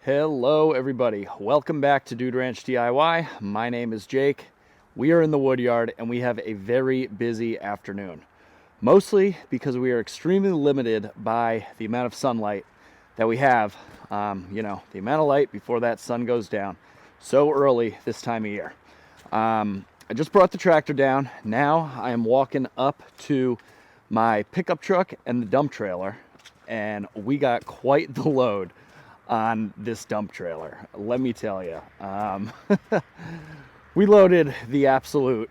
Hello everybody, welcome back to Dude Ranch DIY. My name is Jake. We are in the woodyard and we have a very busy afternoon. Mostly because we are extremely limited by the amount of sunlight that we have. The amount of light before that sun goes down so early this time of year. I just brought the tractor down. Now I am walking up to my pickup truck and the dump trailer, and we got quite the load on this dump trailer, let me tell you. We loaded the absolute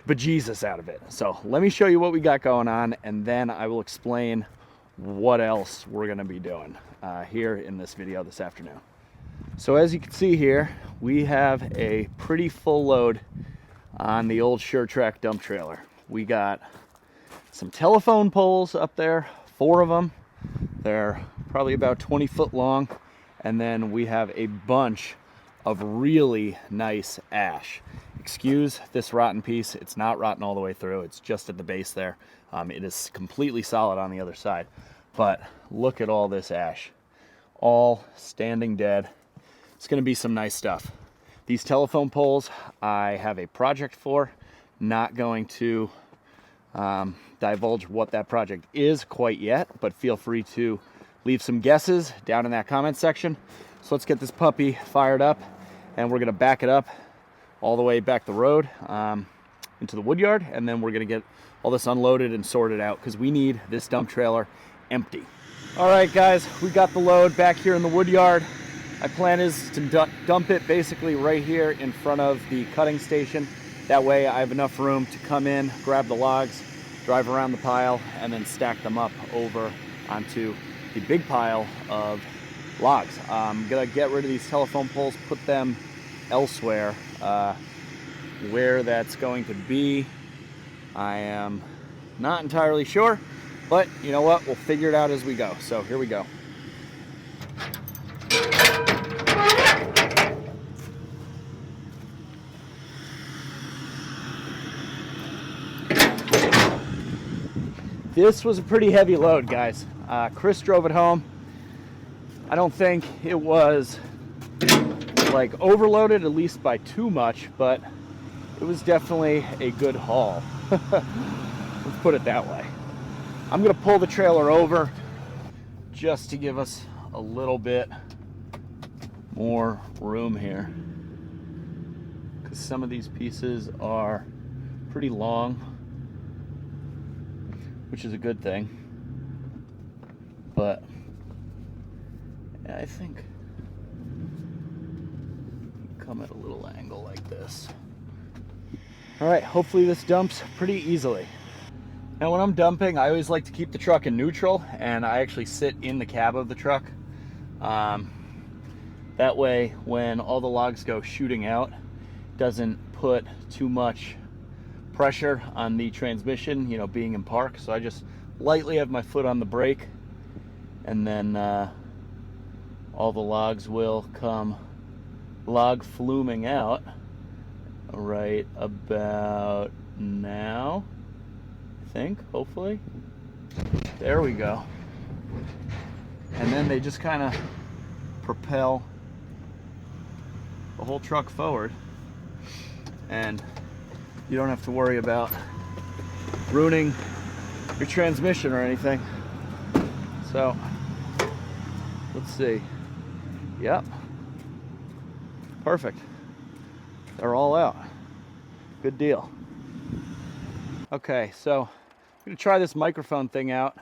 bejesus out of it. So let me show you what we got going on, and then I will explain what else we're gonna be doing here in this video this afternoon. So as you can see here, we have a pretty full load on the old SureTrack dump trailer. We got some telephone poles up there, 4 of them. They're probably about 20 foot long, and then we have a bunch of really nice ash. Excuse this rotten piece, it's not rotten all the way through, it's just at the base there. It is completely solid on the other side, but look at all this ash, all standing dead. It's gonna be some nice stuff. These telephone poles I have a project for, not going to divulge what that project is quite yet, but feel free to leave some guesses down in that comment section. So let's get this puppy fired up, and we're gonna back it up all the way back the road into the woodyard, and then we're gonna get all this unloaded and sorted out because we need this dump trailer empty. All right guys, we got the load back here in the woodyard. My plan is to dump it basically right here in front of the cutting station. That way I have enough room to come in, grab the logs, drive around the pile, and then stack them up over onto the big pile of logs. I'm gonna get rid of these telephone poles, put them elsewhere. Where that's going to be, I am not entirely sure, but you know what, we'll figure it out as we go. So here we go. This was a pretty heavy load, guys. Chris drove it home. I don't think it was like overloaded, at least by too much, but it was definitely a good haul. Let's put it that way. I'm gonna pull the trailer over just to give us a little bit more room here, because some of these pieces are pretty long, which is a good thing. But yeah, I think come at a little angle like this. All right, hopefully this dumps pretty easily. Now when I'm dumping, I always like to keep the truck in neutral, and I actually sit in the cab of the truck. That way, when all the logs go shooting out, it doesn't put too much pressure on the transmission, you know, being in park. So I just lightly have my foot on the brake, and then all the logs will come log fluming out right about now, I think, hopefully. There we go. And then they just kind of propel the whole truck forward, and you don't have to worry about ruining your transmission or anything. So let's see. Yep, perfect. They're all out. Good deal. Okay, so I'm gonna try this microphone thing out.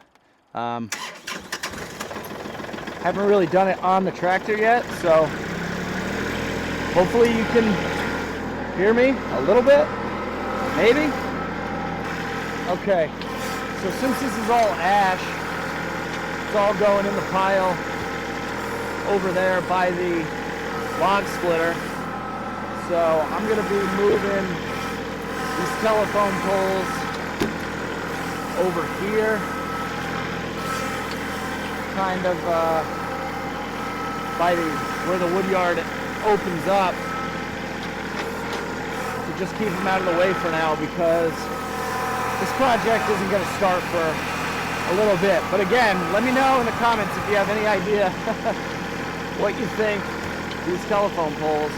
Haven't really done it on the tractor yet, so hopefully you can hear me a little bit, maybe. Okay, so since this is all ash, it's all going in the pile over there by the log splitter. So I'm gonna be moving these telephone poles over here, kind of by where the woodyard opens up, to just keep them out of the way for now, because this project isn't going to start for a little bit. But again, let me know in the comments if you have any idea what you think these telephone poles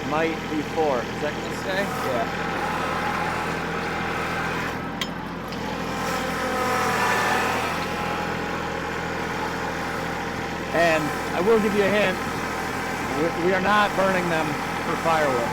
might be for. Is that going to stay? Yeah. And I will give you a hint, we are not burning them for firewood.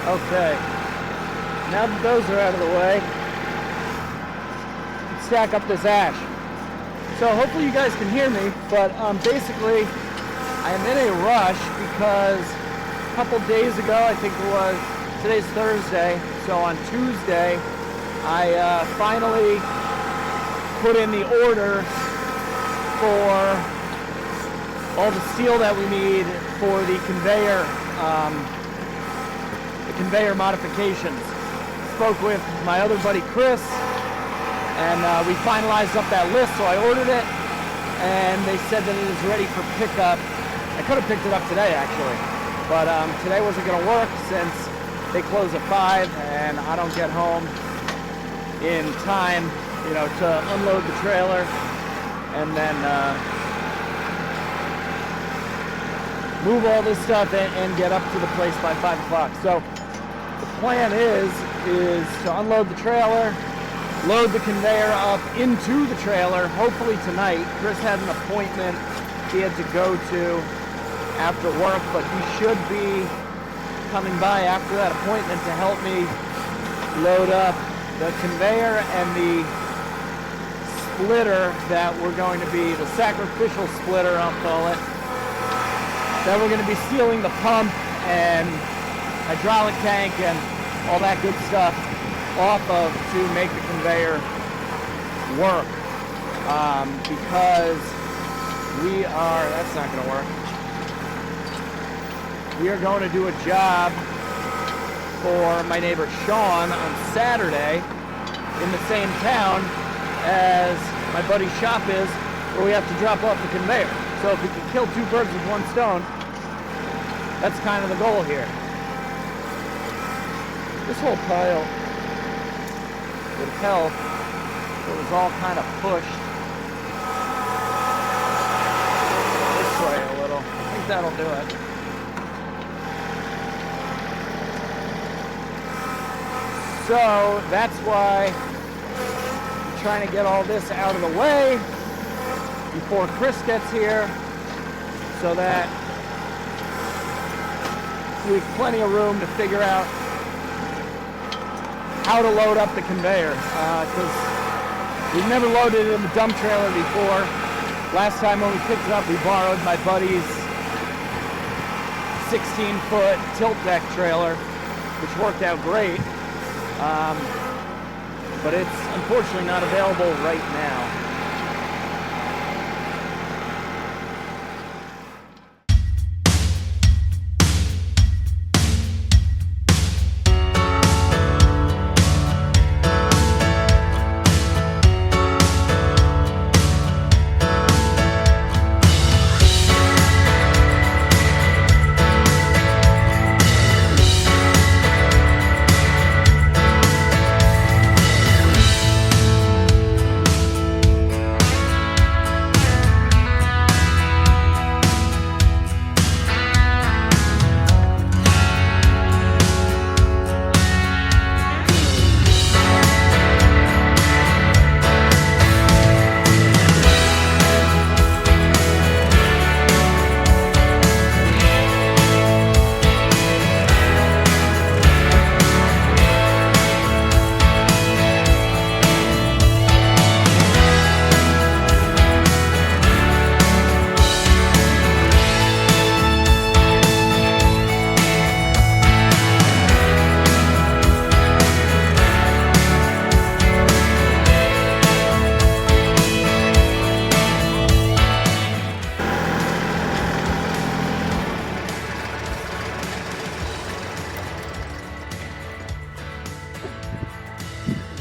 Okay, now that those are out of the way, let's stack up this ash. So hopefully you guys can hear me, but basically I am in a rush because a couple days ago, I think it was, today's Thursday, so on Tuesday, I finally put in the order for all the steel that we need for the conveyor modifications. Spoke with my other buddy Chris, and we finalized up that list, so I ordered it, and they said that it is ready for pickup. I could have picked it up today, actually, but today wasn't going to work since they close at 5, and I don't get home in time, you know, to unload the trailer, and then move all this stuff and get up to the place by 5 o'clock. So the plan is to unload the trailer, load the conveyor up into the trailer, hopefully tonight. Chris had an appointment he had to go to after work, but he should be coming by after that appointment to help me load up the conveyor and the splitter that we're going to be, the sacrificial splitter I'll call it, that we're going to be sealing the pump and hydraulic tank and all that good stuff off of to make the conveyor work, because we are, that's not going to work. We are going to do a job for my neighbor Sean on Saturday in the same town as my buddy's shop is, where we have to drop off the conveyor. So if we can kill two birds with one stone, that's kind of the goal here. This whole pile would help if it was all kind of pushed this way a little. I think that'll do it. So that's why I'm trying to get all this out of the way before Chris gets here, so that we have plenty of room to figure out how to load up the conveyor, because we've never loaded it in the dump trailer before. Last time when we picked it up, we borrowed my buddy's 16-foot tilt deck trailer, which worked out great, but it's unfortunately not available right now.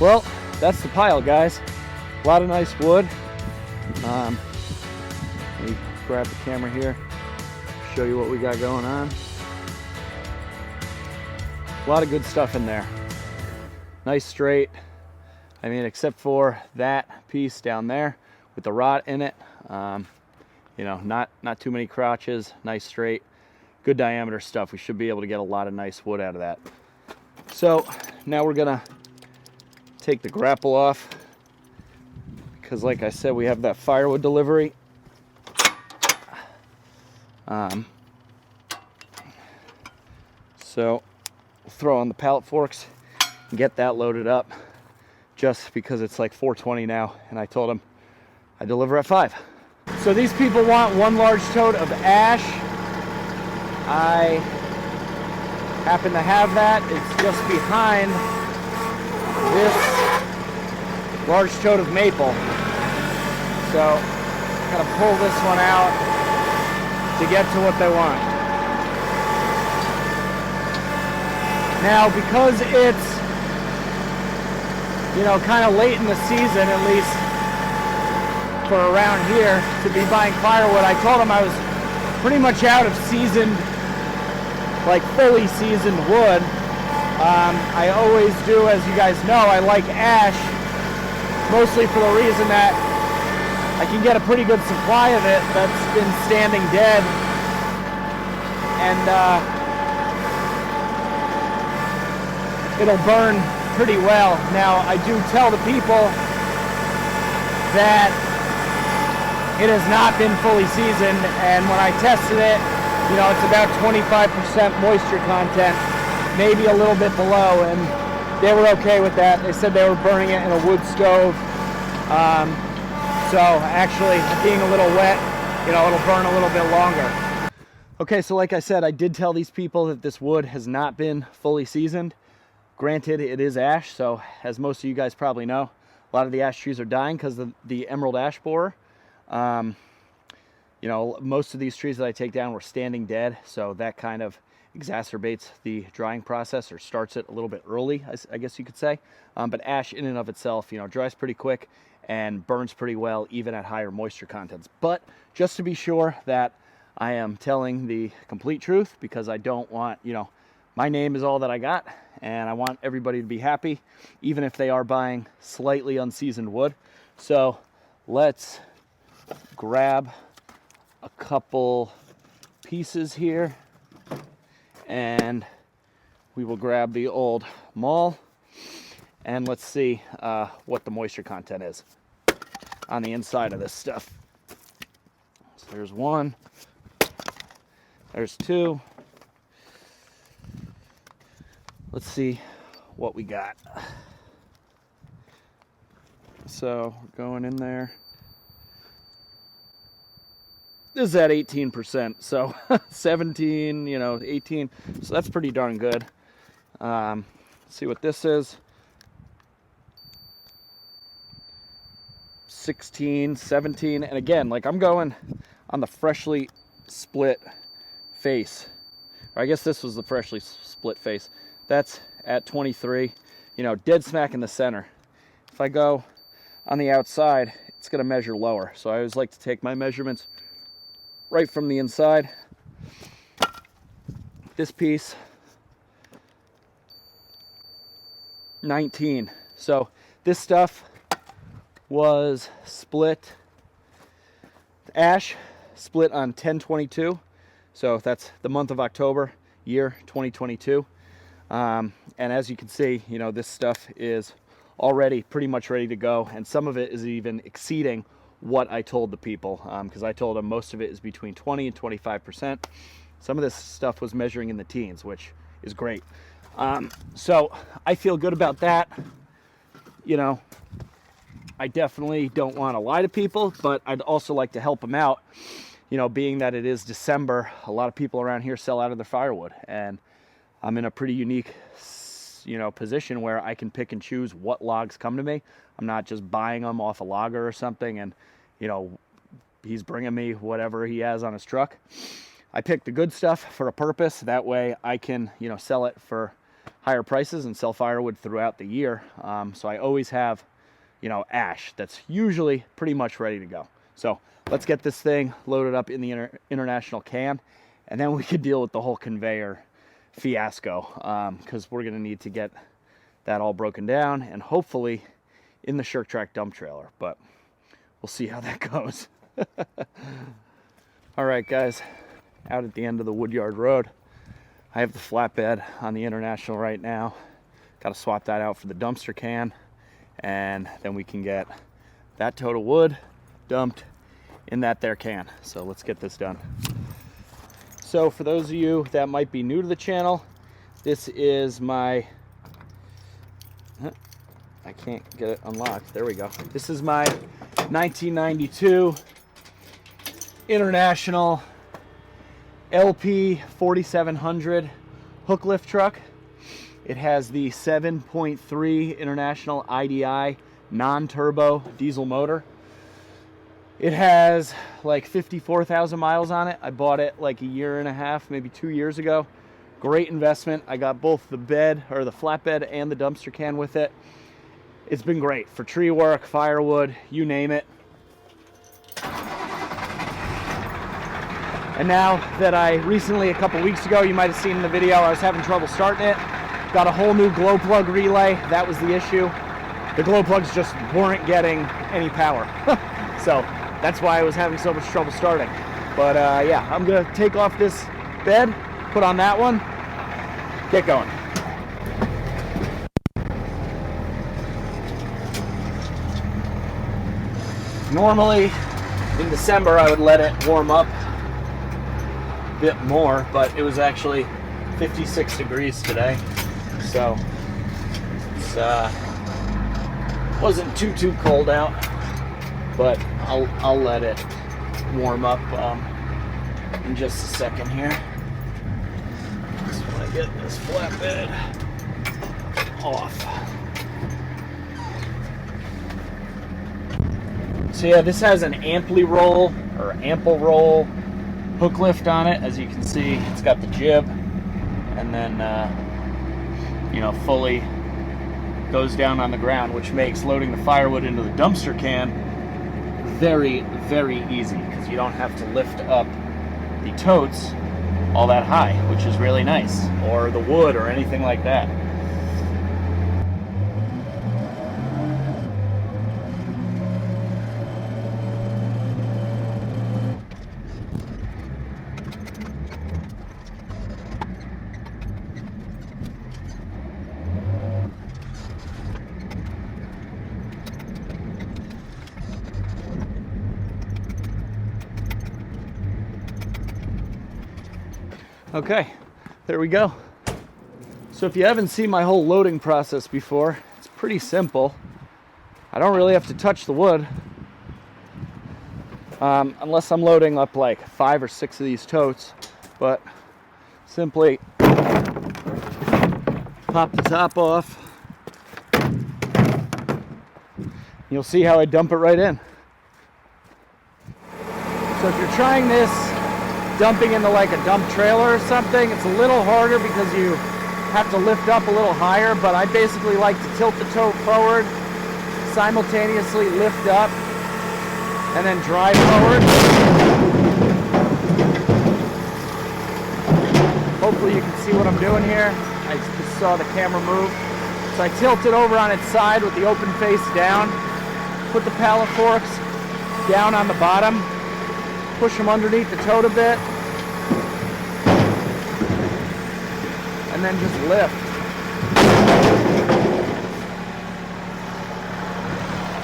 Well, that's the pile, guys. A lot of nice wood. Let me grab the camera here, show you what we got going on. A lot of good stuff in there. Nice straight. I mean, except for that piece down there with the rot in it. You know, not too many crotches. Nice straight, good diameter stuff. We should be able to get a lot of nice wood out of that. So now we're gonna take the grapple off, because like I said, we have that firewood delivery. So we'll throw on the pallet forks and get that loaded up, just because it's like 4:20 now, and I told them I deliver at 5. So these people want 1 large tote of ash. I happen to have that. It's just behind this large tote of maple. So I'm gonna pull this one out to get to what they want. Now, because it's, you know, kind of late in the season, at least for around here, to be buying firewood, I told them I was pretty much out of seasoned, like fully seasoned wood. I always do, as you guys know, I like ash, mostly for the reason that I can get a pretty good supply of it that's been standing dead, and it'll burn pretty well. Now, I do tell the people that it has not been fully seasoned, and when I tested it, you know, it's about 25% moisture content, maybe a little bit below, and they were okay with that. They said they were burning it in a wood stove. So actually, being a little wet, you know, it'll burn a little bit longer. Okay, so like I said, I did tell these people that this wood has not been fully seasoned. Granted, it is ash, so as most of you guys probably know, a lot of the ash trees are dying because of the emerald ash borer. You know, most of these trees that I take down were standing dead, so that kind of exacerbates the drying process, or starts it a little bit early, I guess you could say. But ash in and of itself, you know, dries pretty quick and burns pretty well even at higher moisture contents. But just to be sure that I am telling the complete truth, because I don't want, you know, my name is all that I got, and I want everybody to be happy, even if they are buying slightly unseasoned wood. So let's grab a couple pieces here, and we will grab the old maul, and let's see what the moisture content is on the inside of this stuff. So there's 1, there's 2. Let's see what we got. So we're going in there. This is at 18%, so 17, you know, 18. So that's pretty darn good. Let's see what this is. 16, 17, and again, like, I'm going on the freshly split face. Or I guess this was the freshly split face. That's at 23, you know, dead smack in the center. If I go on the outside, it's going to measure lower. So I always like to take my measurements right from the inside. This piece, 19. So this stuff was split, ash split on 10/22. So that's the month of October, year 2022. And as you can see, you know, this stuff is already pretty much ready to go, and some of it is even exceeding what I told the people, because I told them most of it is between 20 and 25%. Some of this stuff was measuring in the teens, which is great. So I feel good about that. You know, I definitely don't want to lie to people, but I'd also like to help them out. You know, being that it is December, a lot of people around here sell out of their firewood, and I'm in a pretty unique, you know, position where I can pick and choose what logs come to me. I'm not just buying them off a logger or something, and, you know, he's bringing me whatever he has on his truck. I pick the good stuff for a purpose. That way I can, you know, sell it for higher prices and sell firewood throughout the year. So I always have, you know, ash that's usually pretty much ready to go. So let's get this thing loaded up in the international can, and then we could deal with the whole conveyor fiasco, because we're gonna need to get that all broken down and hopefully in the Shirk Track dump trailer, but we'll see how that goes. All right, guys, out at the end of the Woodyard Road, I have the flatbed on the International right now. Got to swap that out for the dumpster can, and then we can get that tote of wood dumped in that there can. So let's get this done. So for those of you that might be new to the channel, this is my, I can't get it unlocked. There we go. This is my 1992 International LP 4700 hook lift truck. It has the 7.3 International IDI non-turbo diesel motor. It has like 54,000 miles on it. I bought it like a year and a half, maybe 2 years ago. Great investment. I got both the bed, or the flatbed, and the dumpster can with it. It's been great for tree work, firewood, you name it. And now that I recently, a couple weeks ago, you might have seen in the video, I was having trouble starting it. Got a whole new glow plug relay. That was the issue. The glow plugs just weren't getting any power. So that's why I was having so much trouble starting. But yeah, I'm gonna take off this bed, put on that one, get going. Normally in December I would let it warm up a bit more, but it was actually 56 degrees today, so it's wasn't too cold out, but I'll let it warm up in just a second here. Just want to get this flatbed off. So yeah, this has an ample roll hook lift on it. As you can see, it's got the jib, and then you know, fully goes down on the ground, which makes loading the firewood into the dumpster can very, very easy, because you don't have to lift up the totes all that high, which is really nice, or the wood or anything like that. Okay, there we go. So if you haven't seen my whole loading process before, it's pretty simple. I don't really have to touch the wood, unless I'm loading up like 5 or 6 of these totes, but simply pop the top off. You'll see how I dump it right in. So if you're trying this dumping into like a dump trailer or something, it's a little harder because you have to lift up a little higher, but I basically like to tilt the tote forward, simultaneously lift up, and then drive forward. Hopefully you can see what I'm doing here. I just saw the camera move. So I tilt it over on its side with the open face down, put the pallet forks down on the bottom, push them underneath the tote a bit, and then just lift.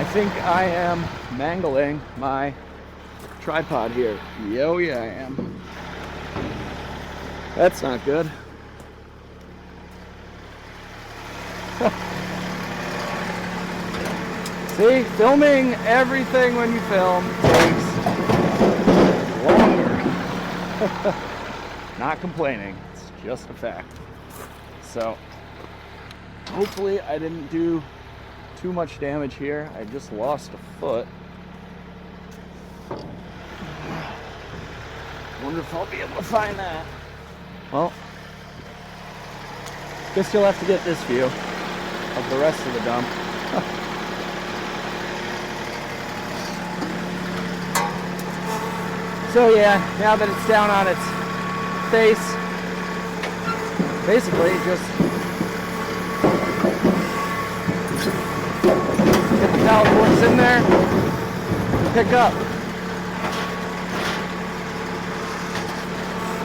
I think I am mangling my tripod here. Oh yeah, I am. That's not good. See, filming everything when you film takes longer. Not complaining, it's just a fact. So hopefully I didn't do too much damage here. I just lost a foot. Wonder if I'll be able to find that. Well, Guess you'll have to get this view of the rest of the dump. So yeah, now that it's down on its face, basically just get the pallet forks in there and pick up.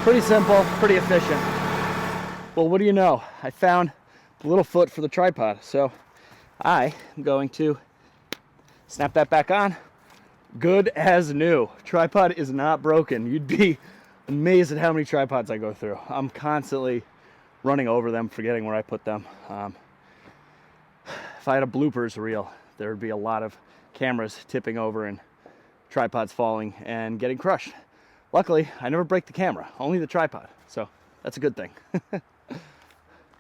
Pretty simple, pretty efficient. Well, what do you know? I found the little foot for the tripod, so I am going to snap that back on. Good as new. Tripod is not broken. You'd be amazed at how many tripods I go through. I'm constantly running over them, forgetting where I put them. If I had a bloopers reel, there would be a lot of cameras tipping over and tripods falling and getting crushed. Luckily, I never break the camera, only the tripod, so that's a good thing.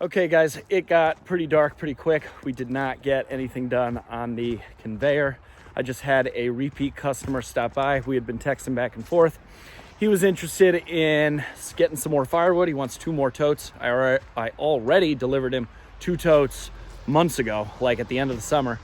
Okay guys, it got pretty dark pretty quick. We did not get anything done on the conveyor. I just had a repeat customer stop by. We had been texting back and forth. He was interested in getting some more firewood. He wants 2 more totes. I already delivered him 2 totes months ago, like at the end of the summer.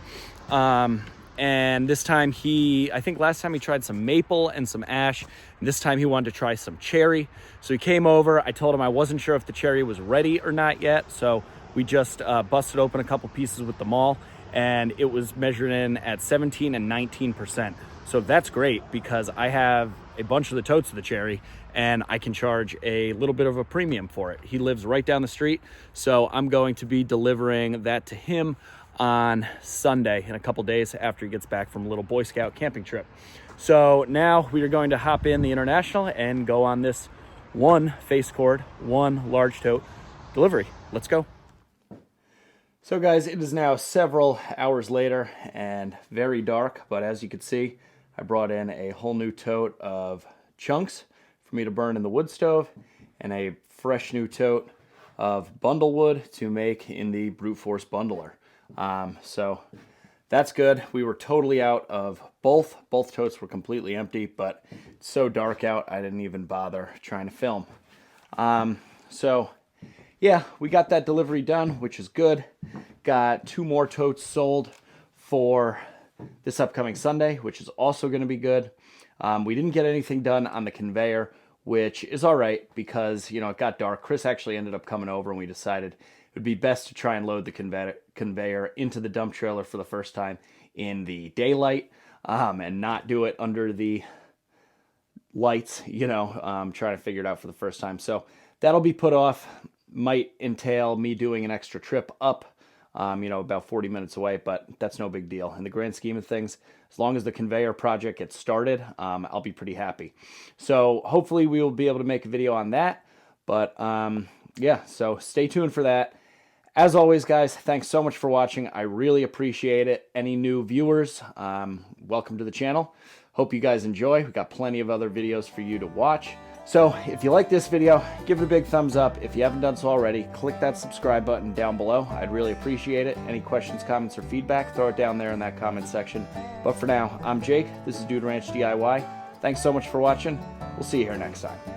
And this time I think last time he tried some maple and some ash. And this time he wanted to try some cherry. So he came over. I told him I wasn't sure if the cherry was ready or not yet. So we just busted open a couple pieces with the maul, and it was measured in at 17 and 19%. So that's great because I have a bunch of the totes of the cherry and I can charge a little bit of a premium for it. He lives right down the street, so I'm going to be delivering that to him on Sunday in a couple days after he gets back from a little Boy Scout camping trip. So now we are going to hop in the International and go on this 1 face cord, 1 large tote delivery. Let's go. So guys, it is now several hours later and very dark, but as you can see, I brought in a whole new tote of chunks for me to burn in the wood stove and a fresh new tote of bundle wood to make in the brute force bundler. So that's good. We were totally out of both. Both totes were completely empty, but it's so dark out, I didn't even bother trying to film. So yeah, we got that delivery done, which is good. Got 2 more totes sold for this upcoming Sunday, which is also going to be good. We didn't get anything done on the conveyor, which is all right because, you know, it got dark. Chris actually ended up coming over and we decided it would be best to try and load the conveyor into the dump trailer for the first time in the daylight and not do it under the lights, you know, trying to figure it out for the first time. So that'll be put off. Might entail me doing an extra trip up, you know, about 40 minutes away, but that's no big deal. In the grand scheme of things, as long as the conveyor project gets started, I'll be pretty happy. So hopefully we will be able to make a video on that. But yeah, so stay tuned for that. As always, guys, thanks so much for watching. I really appreciate it. Any new viewers, welcome to the channel. Hope you guys enjoy. We've got plenty of other videos for you to watch. So if you like this video, give it a big thumbs up. If you haven't done so already, click that subscribe button down below. I'd really appreciate it. Any questions, comments, or feedback, throw it down there in that comment section. But for now, I'm Jake. This is Dude Ranch DIY. Thanks so much for watching. We'll see you here next time.